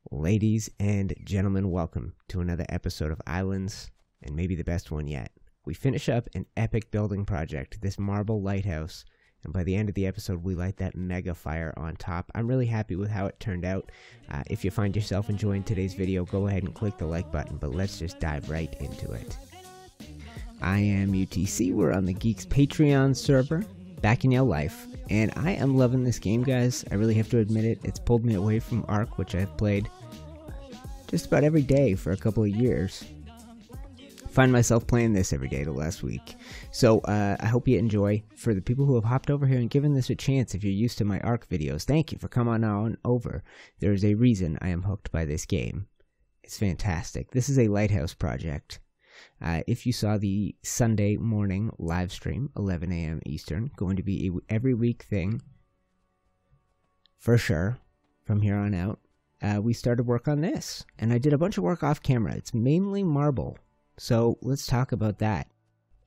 Ladies and gentlemen, welcome to another episode of Ylands, and maybe the best one yet. We finish up an epic building project, this marble lighthouse, and by the end of the episode we light that mega fire on top. I'm really happy with how it turned out. If you find yourself enjoying today's video, go ahead and click the like button, but let's just dive right into it. I am UTC, we're on the Geeks Patreon server, back in your life, and I am loving this game, guys. I really have to admit it. It's pulled me away from Ark, which I've played just about every day for a couple of years. Find myself playing this every day the last week. So I hope you enjoy. For the people who have hopped over here and given this a chance, if you're used to my Ark videos, thank you for coming on over. There is a reason I am hooked by this game. It's fantastic. This is a Lighthouse project. If you saw the Sunday morning live stream, 11 a.m. Eastern, going to be a every week thing for sure from here on out. We started work on this, and I did a bunch of work off camera. It's mainly marble, so let's talk about that.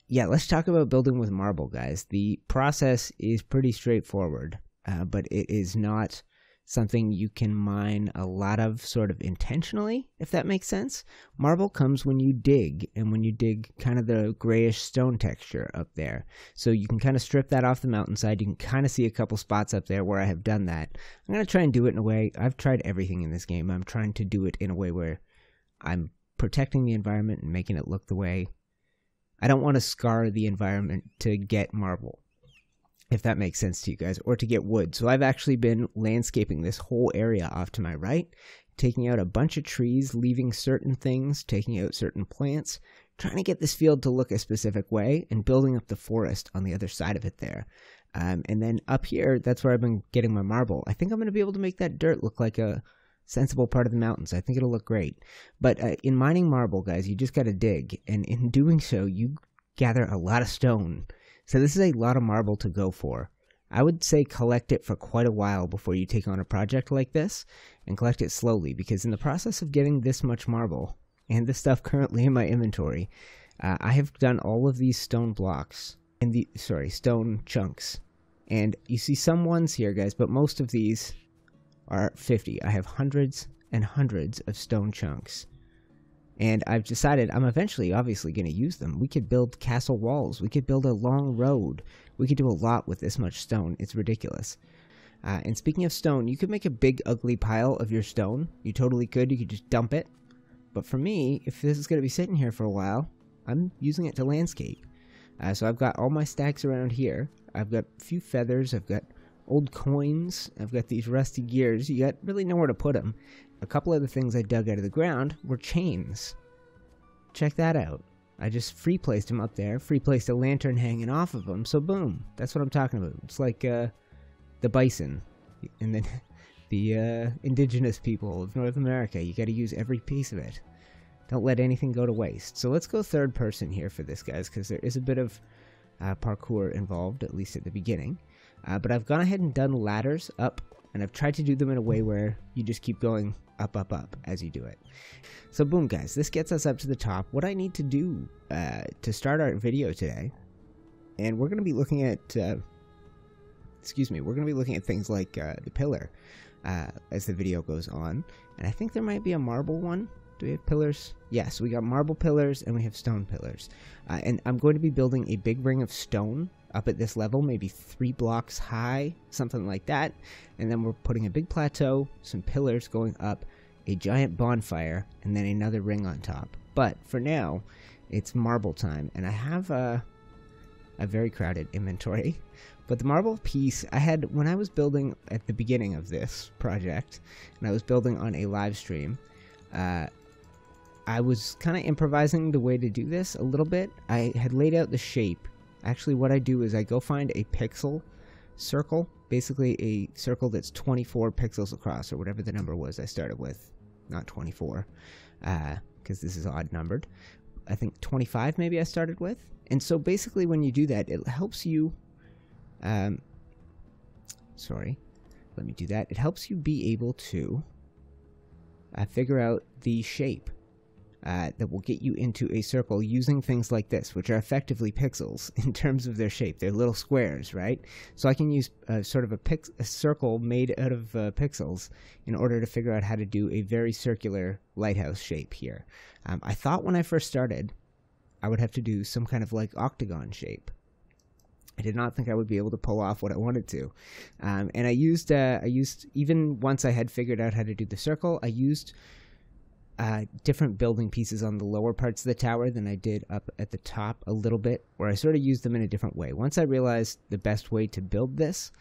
Yeah, let's talk about building with marble, guys. The process is pretty straightforward, but it is not something you can mine a lot of sort of intentionally, if that makes sense. Marble comes when you dig, and when you dig kind of the grayish stone texture up there. So you can kind of strip that off the mountainside. You can kind of see a couple spots up there where I have done that. I'm going to try and do it in a way, I've tried everything in this game. I'm trying to do it in a way where I'm protecting the environment and making it look the way. I don't want to scar the environment to get marble, if that makes sense to you guys, or to get wood. So I've actually been landscaping this whole area off to my right, taking out a bunch of trees, leaving certain things, taking out certain plants, trying to get this field to look a specific way, and building up the forest on the other side of it there. And then up here, that's where I've been getting my marble. I think I'm going to be able to make that dirt look like a sensible part of the mountains. I think it'll look great. But in mining marble, guys, you just got to dig, and in doing so, you gather a lot of stone. So this is a lot of marble to go for. I would say collect it for quite a while before you take on a project like this, and collect it slowly, because in the process of getting this much marble, and the stuff currently in my inventory, I have done all of these stone blocks, and stone chunks. And you see some ones here, guys, but most of these are 50. I have hundreds and hundreds of stone chunks. And I've decided I'm eventually obviously going to use them. We could build castle walls. We could build a long road. We could do a lot with this much stone. It's ridiculous. And speaking of stone, you could make a big ugly pile of your stone. You totally could. You could just dump it. But for me, if this is going to be sitting here for a while, I'm using it to landscape. So I've got all my stacks around here. I've got a few feathers. I've got old coins. I've got these rusty gears. You got really nowhere to put them. A couple other things I dug out of the ground were chains. Check that out. I just free placed them up there, free placed a lantern hanging off of them, so boom. That's what I'm talking about. It's like the bison and then the indigenous people of North America. You got to use every piece of it. Don't let anything go to waste. So let's go third person here for this, guys, because there is a bit of parkour involved, at least at the beginning. But I've gone ahead and done ladders up, and I've tried to do them in a way where you just keep going up, up, up as you do it. So boom, guys, this gets us up to the top. What I need to do to start our video today, and we're going to be looking at, we're going to be looking at things like the pillar as the video goes on. And I think there might be a marble one. Do we have pillars? Yes, we got marble pillars and we have stone pillars. And I'm going to be building a big ring of stone up at this level, maybe 3 blocks high, something like that. And then we're putting a big plateau, some pillars going up, a giant bonfire, and then another ring on top. But for now, it's marble time, and I have a very crowded inventory. But the marble piece I had when I was building at the beginning of this project, and I was building on a live stream, I was kind of improvising the way to do this a little bit. I had laid out the shape. Actually, what I do is I go find a pixel circle, basically a circle that's 24 pixels across, or whatever the number was I started with. Not 24, because this is odd numbered. I think 25 maybe I started with. And so basically when you do that, it helps you... It helps you be able to figure out the shape that will get you into a circle using things like this, which are effectively pixels in terms of their shape. They're little squares, right? So I can use sort of a circle made out of pixels in order to figure out how to do a very circular lighthouse shape here. I thought when I first started I would have to do some kind of like octagon shape. I did not think I would be able to pull off what I wanted to. And I used, even once I had figured out how to do the circle, I used different building pieces on the lower parts of the tower than I did up at the top a little bit, where I sort of used them in a different way. Once I realized the best way to build this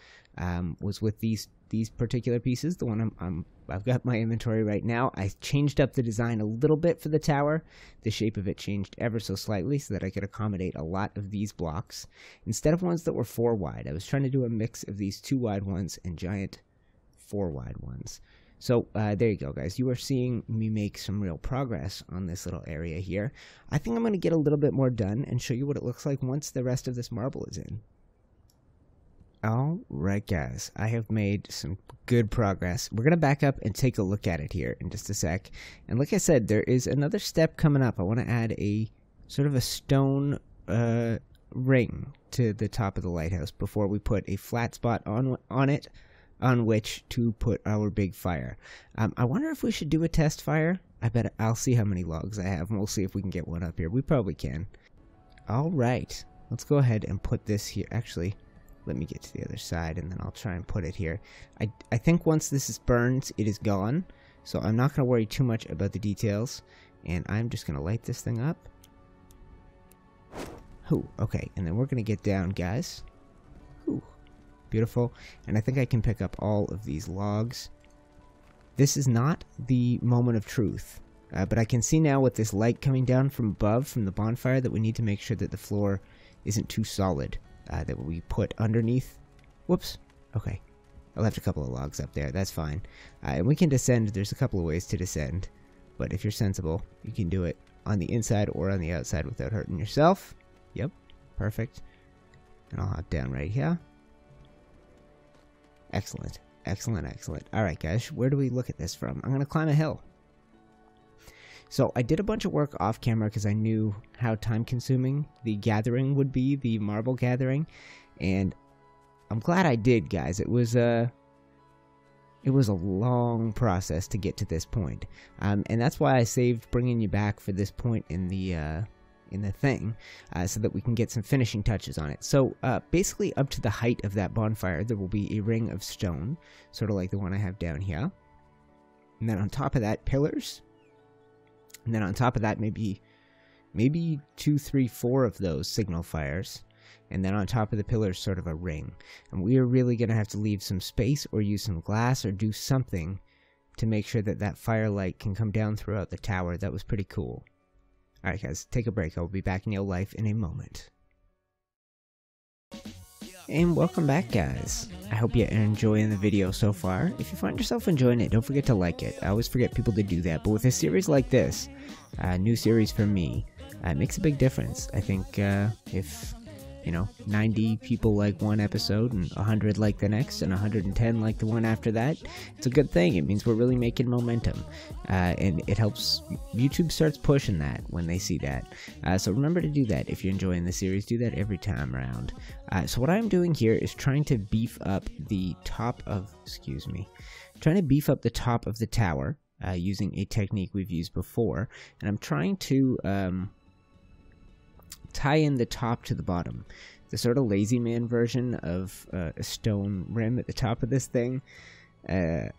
was with these particular pieces, the one I've got my inventory right now. I changed up the design a little bit for the tower. The shape of it changed ever so slightly so that I could accommodate a lot of these blocks. Instead of ones that were 4 wide, I was trying to do a mix of these 2 wide ones and giant 4 wide ones. So there you go, guys. You are seeing me make some real progress on this little area here. I think I'm going to get a little bit more done and show you what it looks like once the rest of this marble is in. Alright guys, I have made some good progress. We're going to back up and take a look at it here in just a sec. And like I said, there is another step coming up. I want to add a sort of a stone ring to the top of the lighthouse before we put a flat spot on it on which to put our big fire. I wonder if we should do a test fire. I bet I'll see how many logs I have and we'll see if we can get one up here. We probably can. Alright, let's go ahead and put this here. Actually, let me get to the other side and then I'll try and put it here. I think once this is burned, it is gone. So I'm not going to worry too much about the details. And I'm just going to light this thing up. Ooh, okay, and then we're going to get down, guys. Ooh, beautiful. And I think I can pick up all of these logs. This is not the moment of truth. But I can see now with this light coming down from above, from the bonfire, that we need to make sure that the floor isn't too solid. That we put underneath. Whoops. Okay. I left a couple of logs up there. That's fine. And we can descend. There's a couple of ways to descend. But if you're sensible, you can do it on the inside or on the outside without hurting yourself. Yep. Perfect. And I'll hop down right here. Excellent. Excellent, excellent. Alright, guys. Where do we look at this from? I'm going to climb a hill. So I did a bunch of work off camera because I knew how time consuming the gathering would be, the marble gathering, and I'm glad I did, guys. It was a long process to get to this point, and that's why I saved bringing you back for this point in the thing, so that we can get some finishing touches on it. So basically, up to the height of that bonfire, there will be a ring of stone, sort of like the one I have down here, and then on top of that, pillars. And then on top of that, maybe 2, 3, 4 of those signal fires. And then on top of the pillars, sort of a ring. And we are really going to have to leave some space or use some glass or do something to make sure that that firelight can come down throughout the tower. That was pretty cool. Alright guys, take a break. I'll be back in your life in a moment. And welcome back, guys. I hope you're enjoying the video so far. If you find yourself enjoying it, don't forget to like it. I always forget people to do that, but with a series like this, a new series for me, it makes a big difference. I think if 90 people like one episode and 100 like the next and 110 like the one after that, it's a good thing. It means we're really making momentum, and it helps. YouTube starts pushing that when they see that, so remember to do that. If you're enjoying the series, do that every time around. So what I'm doing here is trying to beef up the top of the top of the tower, using a technique we've used before, and I'm trying to tie in the top to the bottom. The sort of lazy man version of a stone rim at the top of this thing, it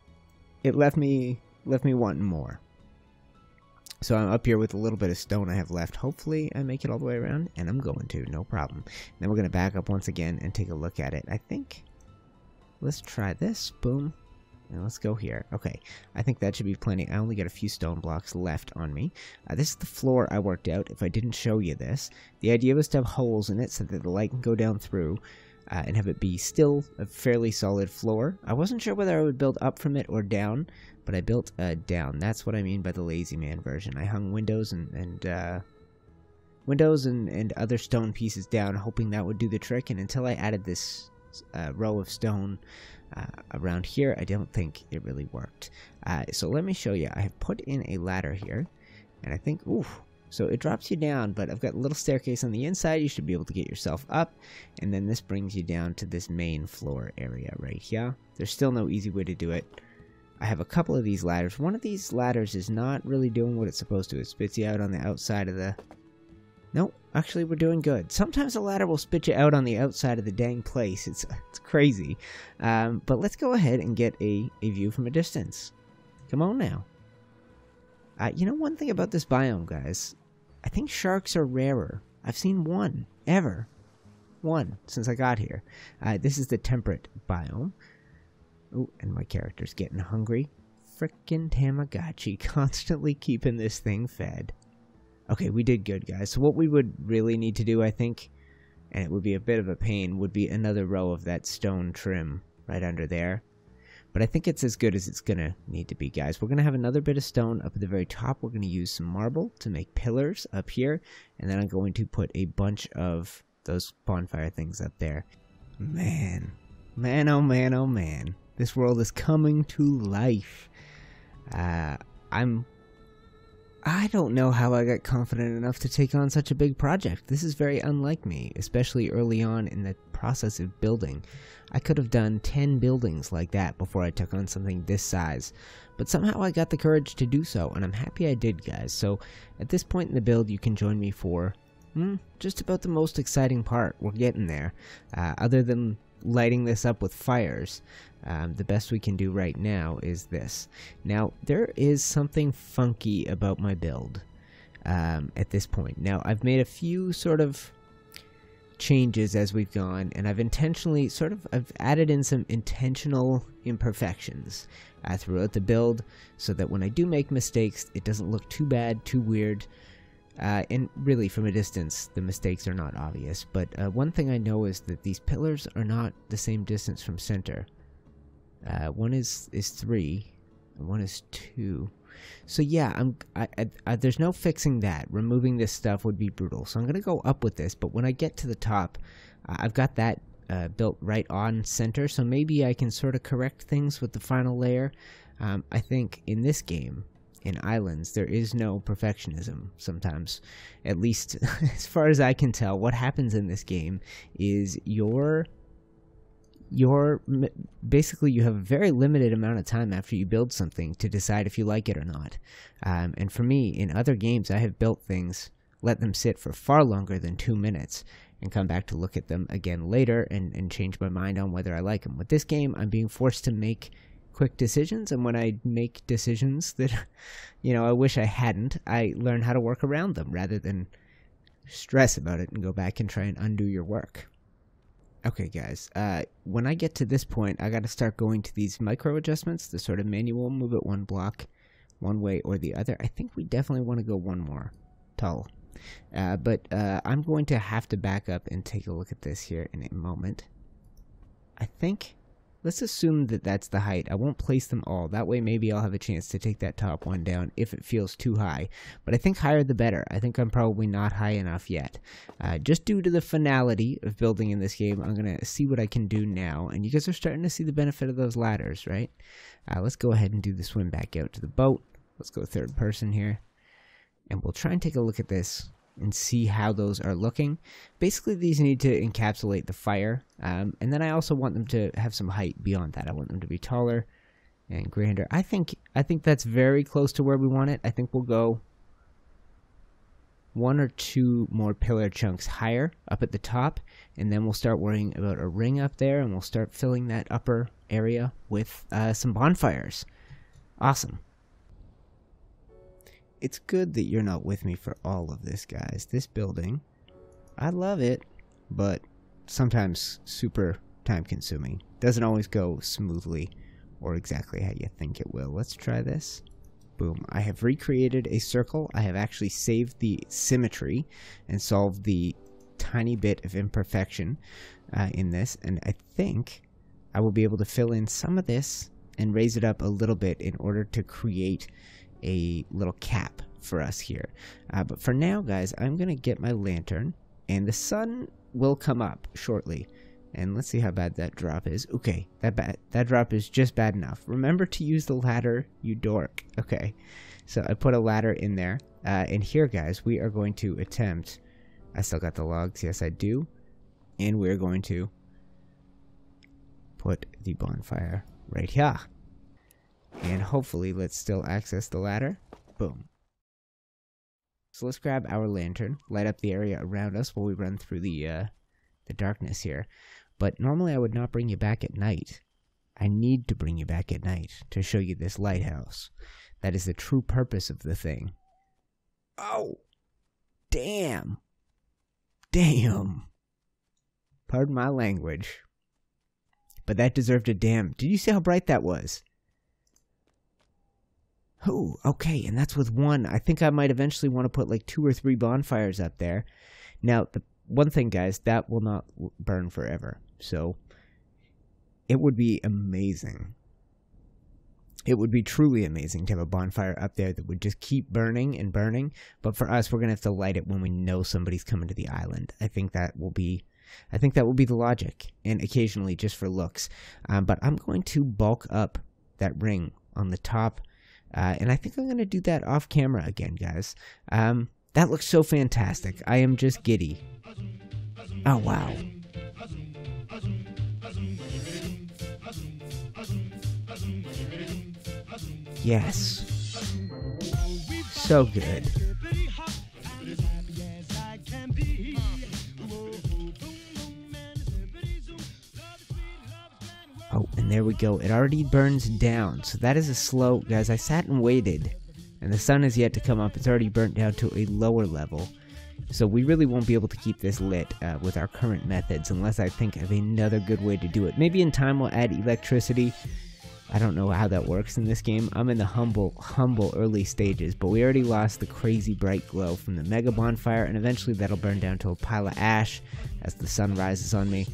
left me wanting more. So I'm up here with a little bit of stone I have left. Hopefully I make it all the way around, and I'm going to, no problem. Then we're going to back up once again and take a look at it. I think, let's try this. Boom. And let's go here. Okay, I think that should be plenty. I only got a few stone blocks left on me. This is the floor I worked out. If I didn't show you this, the idea was to have holes in it so that the light can go down through, and have it be still a fairly solid floor. I wasn't sure whether I would build up from it or down, but I built down. That's what I mean by the lazy man version. I hung windows and other stone pieces down, hoping that would do the trick, and until I added this row of stone around here, I don't think it really worked. So let me show you. I have put in a ladder here, And I think, ooh, so it drops you down, but I've got a little staircase on the inside. You should be able to get yourself up. And then this brings you down to this main floor area right here. There's still no easy way to do it. I have a couple of these ladders. One of these ladders is not really doing what it's supposed to. It spits you out on the outside of the... Nope, actually we're doing good. Sometimes a ladder will spit you out on the outside of the dang place. It's crazy. But let's go ahead and get a view from a distance. Come on now. You know one thing about this biome, guys? I think sharks are rarer. I've seen one, ever. One, since I got here. This is the temperate biome. Oh, and my character's getting hungry. Frickin' Tamagotchi, constantly keeping this thing fed. Okay, we did good, guys. So what we would really need to do, I think, and it would be a bit of a pain, would be another row of that stone trim right under there. But I think it's as good as it's going to need to be, guys. We're going to have another bit of stone up at the very top. We're going to use some marble to make pillars up here. And then I'm going to put a bunch of those bonfire things up there. Man, oh man, oh man. This world is coming to life. I don't know how I got confident enough to take on such a big project. This is very unlike me, especially early on in the process of building. I could have done 10 buildings like that before I took on something this size. But somehow I got the courage to do so, and I'm happy I did, guys. So at this point in the build, you can join me for just about the most exciting part. We're getting there. Other than lighting this up with fires, the best we can do right now is this. Now, there is something funky about my build at this point. Now, I've made a few sort of changes as we've gone, and I've intentionally I've added in some intentional imperfections throughout the build, so that when I do make mistakes, it doesn't look too bad, too weird. And really, from a distance, the mistakes are not obvious. But one thing I know is that these pillars are not the same distance from center. One is 3, and one is 2. So yeah, there's no fixing that. Removing this stuff would be brutal. So I'm going to go up with this, but when I get to the top, I've got that built right on center, so maybe I can sort of correct things with the final layer. I think in this game, in Ylands, there is no perfectionism sometimes. At least, as far as I can tell, what happens in this game is basically you have a very limited amount of time after you build something to decide if you like it or not. And for me, in other games, I have built things, let them sit for far longer than 2 minutes, and come back to look at them again later and change my mind on whether I like them. With this game, I'm being forced to make quick decisions, and when I make decisions that, I wish I hadn't, I learn how to work around them rather than stress about it and go back and try and undo your work. Okay, guys, when I get to this point, I got to start going to these micro adjustments, the sort of manual, move it one block, one way or the other. I think we definitely want to go one more tall. But I'm going to have to back up and take a look at this here in a moment. I think, let's assume that that's the height. I won't place them all. That way maybe I'll have a chance to take that top one down if it feels too high. But I think higher the better. I think I'm probably not high enough yet. Just due to the finality of building in this game, I'm going to see what I can do now. And you guys are starting to see the benefit of those ladders, right? Let's go ahead and do the swim back out to the boat. Let's go third person here. And we'll try and take a look at this and see how those are looking. Basically, these need to encapsulate the fire, and then I also want them to have some height beyond that. I want them to be taller and grander. I think that's very close to where we want it. I think we'll go 1 or 2 more pillar chunks higher up at the top, and then we'll start worrying about a ring up there, and we'll start filling that upper area with some bonfires. Awesome. It's good that you're not with me for all of this, guys. This building, I love it, but sometimes super time-consuming. Doesn't always go smoothly or exactly how you think it will. Let's try this. Boom. I have recreated a circle. I have actually saved the symmetry and solved the tiny bit of imperfection in this, and I think I will be able to fill in some of this and raise it up a little bit in order to create a little cap for us here. But for now, guys, I'm going to get my lantern, and the sun will come up shortly. And let's see how bad that drop is. Okay, that drop is just bad enough. Remember to use the ladder, you dork. Okay, so I put a ladder in there. And here, guys, we are going to attempt... I still got the logs. Yes, I do. And we're going to put the bonfire right here. And hopefully, let's still access the ladder. Boom. So let's grab our lantern, light up the area around us while we run through the darkness here. But normally I would not bring you back at night. I need to bring you back at night to show you this lighthouse. That is the true purpose of the thing. Oh! Damn! Damn! Pardon my language. But that deserved a damn. Did you see how bright that was? Oh, okay, and that's with one. I think I might eventually want to put like 2 or 3 bonfires up there. Now, the one thing, guys, that will not burn forever. So, it would be amazing. It would be truly amazing to have a bonfire up there that would just keep burning and burning. But for us, we're going to have to light it when we know somebody's coming to the island. I think that will be the logic. And occasionally just for looks. But I'm going to bulk up that ring on the top. And I think I'm going to do that off camera again, guys. That looks so fantastic. I am just giddy. Oh, wow. Yes. So good. Oh, and there we go. It already burns down. So that is a slow... Guys, I sat and waited. And the sun is yet to come up. It's already burnt down to a lower level. So we really won't be able to keep this lit with our current methods unless I think of another good way to do it. Maybe in time we'll add electricity. I don't know how that works in this game. I'm in the humble early stages, but we already lost the crazy bright glow from the mega bonfire, and eventually that'll burn down to a pile of ash as the sun rises on me.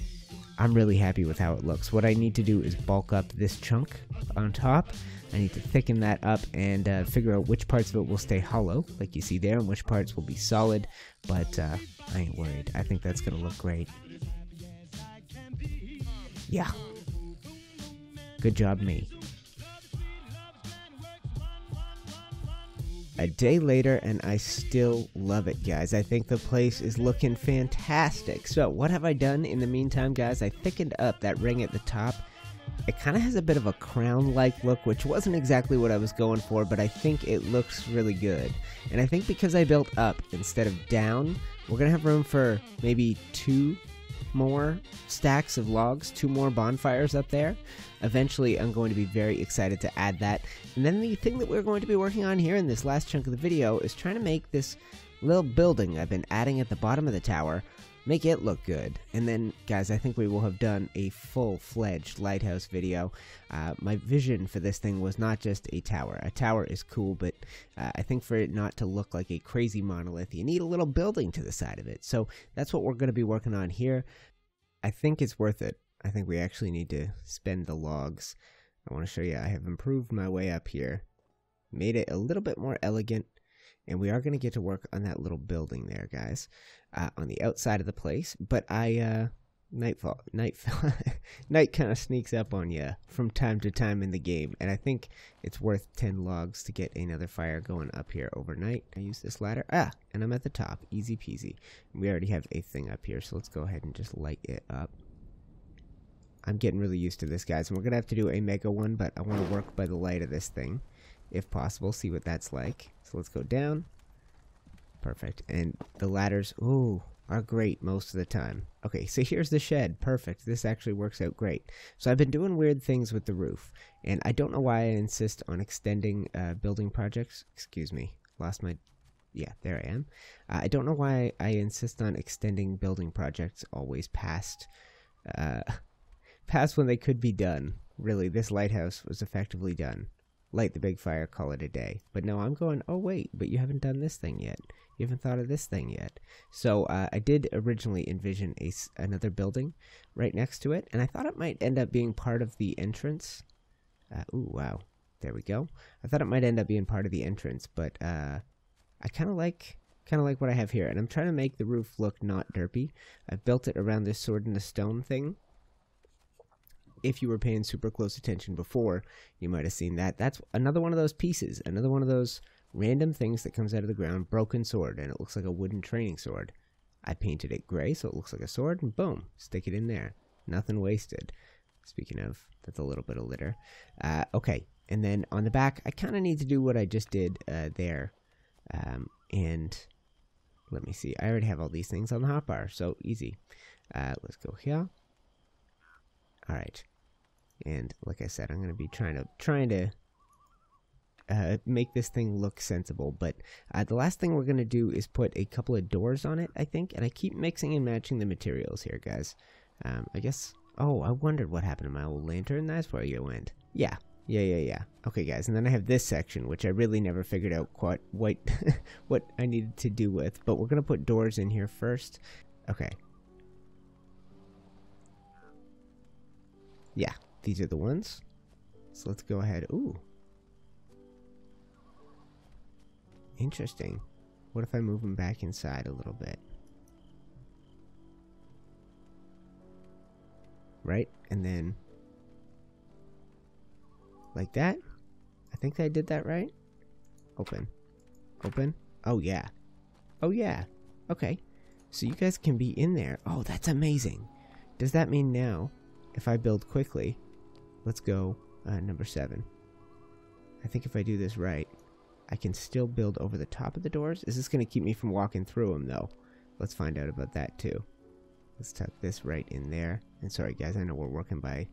I'm really happy with how it looks. What I need to do is bulk up this chunk on top. I need to thicken that up and figure out which parts of it will stay hollow, like you see there, and which parts will be solid, but I ain't worried. I think that's going to look great. Yeah. Good job, me. A day later, and I still love it, guys. I think the place is looking fantastic. So, what have I done in the meantime, guys? I thickened up that ring at the top. It kind of has a bit of a crown-like look, which wasn't exactly what I was going for, but I think it looks really good. And I think because I built up instead of down, we're going to have room for maybe 2 more stacks of logs, 2 more bonfires up there. Eventually, I'm going to be very excited to add that. And then the thing that we're going to be working on here in this last chunk of the video is trying to make this little building I've been adding at the bottom of the tower, make it look good. And then, guys, I think we will have done a full-fledged lighthouse video. My vision for this thing was not just a tower. A tower is cool, but I think for it not to look like a crazy monolith, you need a little building to the side of it. So that's what we're going to be working on here. I think it's worth it. I think we actually need to spend the logs. I want to show you I have improved my way up here. Made it a little bit more elegant. And we are going to get to work on that little building there, guys. On the outside of the place. But night kind of sneaks up on you from time to time in the game. And I think it's worth 10 logs to get another fire going up here overnight. I use this ladder. And I'm at the top. Easy peasy. We already have a thing up here, so let's go ahead and just light it up. I'm getting really used to this, guys. And we're going to have to do a mega one, but I want to work by the light of this thing, if possible. See what that's like. So let's go down. Perfect. And the ladders, ooh, are great most of the time. Okay, so here's the shed. Perfect. This actually works out great. So I've been doing weird things with the roof. And I don't know why I insist on extending building projects. Excuse me. Lost my... Yeah, there I am. I don't know why I insist on extending building projects always past when they could be done. Really, this lighthouse was effectively done. Light the big fire, call it a day. But no, I'm going, oh wait, but you haven't done this thing yet. You haven't thought of this thing yet. So I did originally envision another building right next to it, and I thought it might end up being part of the entrance. Ooh, wow. There we go. I thought it might end up being part of the entrance, but I kind of like what I have here. And I'm trying to make the roof look not derpy. I've built it around this sword in the stone thing. if you were paying super close attention before, you might have seen that. That's another one of those pieces, another one of those random things that comes out of the ground. Broken sword, and it looks like a wooden training sword. I painted it gray so it looks like a sword, and boom, stick it in there. Nothing wasted. Speaking of, that's a little bit of litter. Okay, and then on the back, I kind of need to do what I just did there. And let me see. I already have all these things on the hotbar, so easy. Let's go here. All right, and like I said, I'm going to be trying to make this thing look sensible. But the last thing we're going to do is put a couple of doors on it, I think. And I keep mixing and matching the materials here, guys. I guess. Oh, I wondered what happened to my old lantern. That's where you went. Yeah. Okay, guys, and then I have this section, which I really never figured out quite what I needed to do with. But we're gonna put doors in here first. Okay. Yeah, these are the ones. So let's go ahead. Ooh. Interesting. What if I move them back inside a little bit? Right, and then like that. I think I did that right. Open. Oh yeah. Okay, so you guys can be in there. Oh, that's amazing. Does that mean now if I build quickly, let's go number 7. I think if I do this right, I can still build over the top of the doors. Is this going to keep me from walking through them though? Let's find out about that too. Let's tuck this right in there. And sorry guys, I know we're working by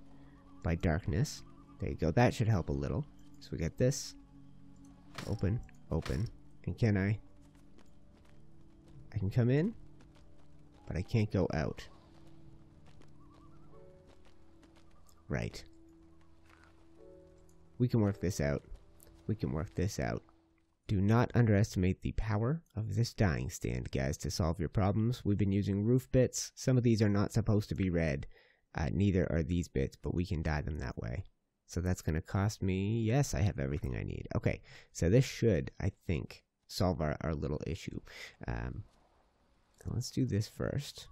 darkness. There you go. That should help a little. So we got this. Open. And can I can come in, but I can't go out. Right. We can work this out. Do not underestimate the power of this dyeing stand, guys, to solve your problems. We've been using roof bits. Some of these are not supposed to be red. Neither are these bits, but we can dye them that way. So that's going to cost me... Yes, I have everything I need. Okay, so this should, I think, solve our little issue. So let's do this first.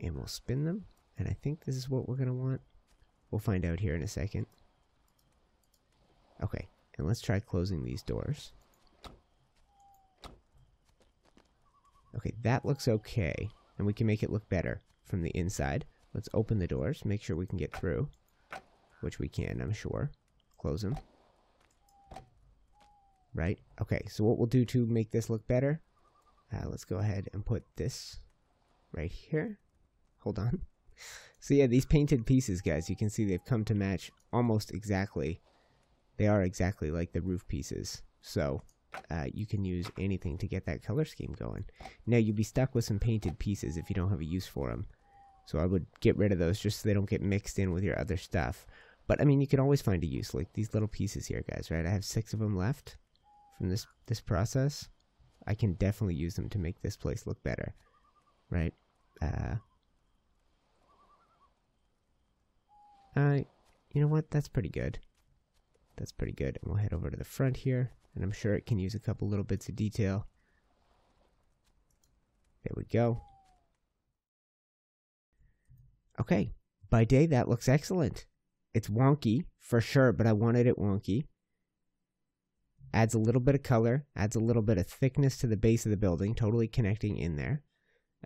And we'll spin them. And I think this is what we're going to want. We'll find out here in a second. Okay, and let's try closing these doors. Okay, that looks okay. And we can make it look better from the inside. Let's open the doors, make sure we can get through. Which we can, I'm sure. Close them. Right? Okay, so what we'll do to make this look better, let's go ahead and put this right here. Hold on. So yeah, these painted pieces, guys, you can see they've come to match almost exactly. They are exactly like the roof pieces. So you can use anything to get that color scheme going. Now, you'd be stuck with some painted pieces if you don't have a use for them. So I would get rid of those just so they don't get mixed in with your other stuff. But, I mean, you can always find a use, like these little pieces here, guys, right? I have 6 of them left from this process. I can definitely use them to make this place look better, right? You know what? That's pretty good. That's pretty good. And we'll head over to the front here, and I'm sure it can use a couple little bits of detail. There we go. Okay, by day that looks excellent. It's wonky, for sure, but I wanted it wonky. Adds a little bit of color, adds a little bit of thickness to the base of the building, totally connecting in there.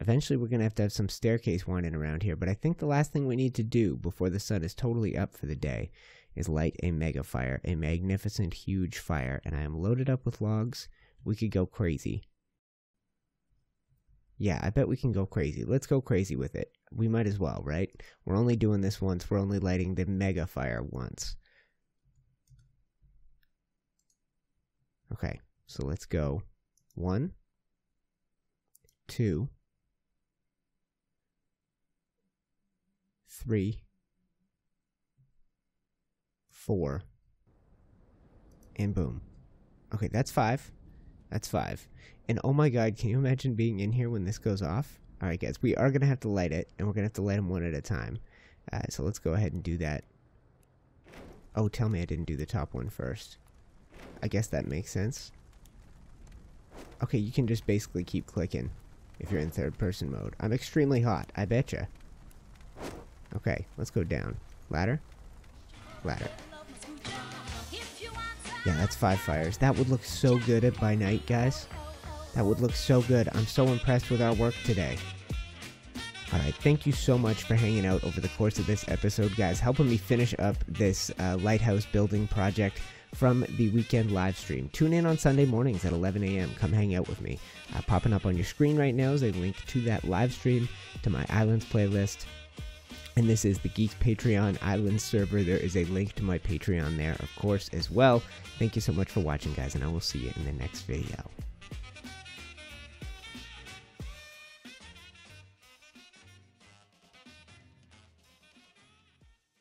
Eventually we're going to have some staircase winding around here, but I think the last thing we need to do before the sun is totally up for the day is light a mega fire, a magnificent, huge fire, and I am loaded up with logs. We could go crazy. Yeah, I bet we can go crazy. Let's go crazy with it. We might as well, right? We're only doing this once. We're only lighting the mega fire once. Okay, so let's go 1, 2, 3, 4, and boom. Okay, that's 5. That's 5. And oh my god, can you imagine being in here when this goes off? Alright guys, we are going to have to light it, and we're going to have to light them one at a time. So let's go ahead and do that. Oh, tell me I didn't do the top one first. I guess that makes sense. Okay, you can just basically keep clicking if you're in third person mode. I'm extremely hot, I betcha. Okay, let's go down. Ladder? Ladder. Yeah, that's 5 fires. That would look so good by night, guys. That would look so good. I'm so impressed with our work today. Alright, thank you so much for hanging out over the course of this episode, guys. Helping me finish up this lighthouse building project from the weekend live stream. Tune in on Sunday mornings at 11 a.m. Come hang out with me. Popping up on your screen right now is a link to that live stream, to my Islands playlist. And this is the Geeks Patreon Islands server. There is a link to my Patreon there, of course, as well. Thank you so much for watching, guys, and I will see you in the next video.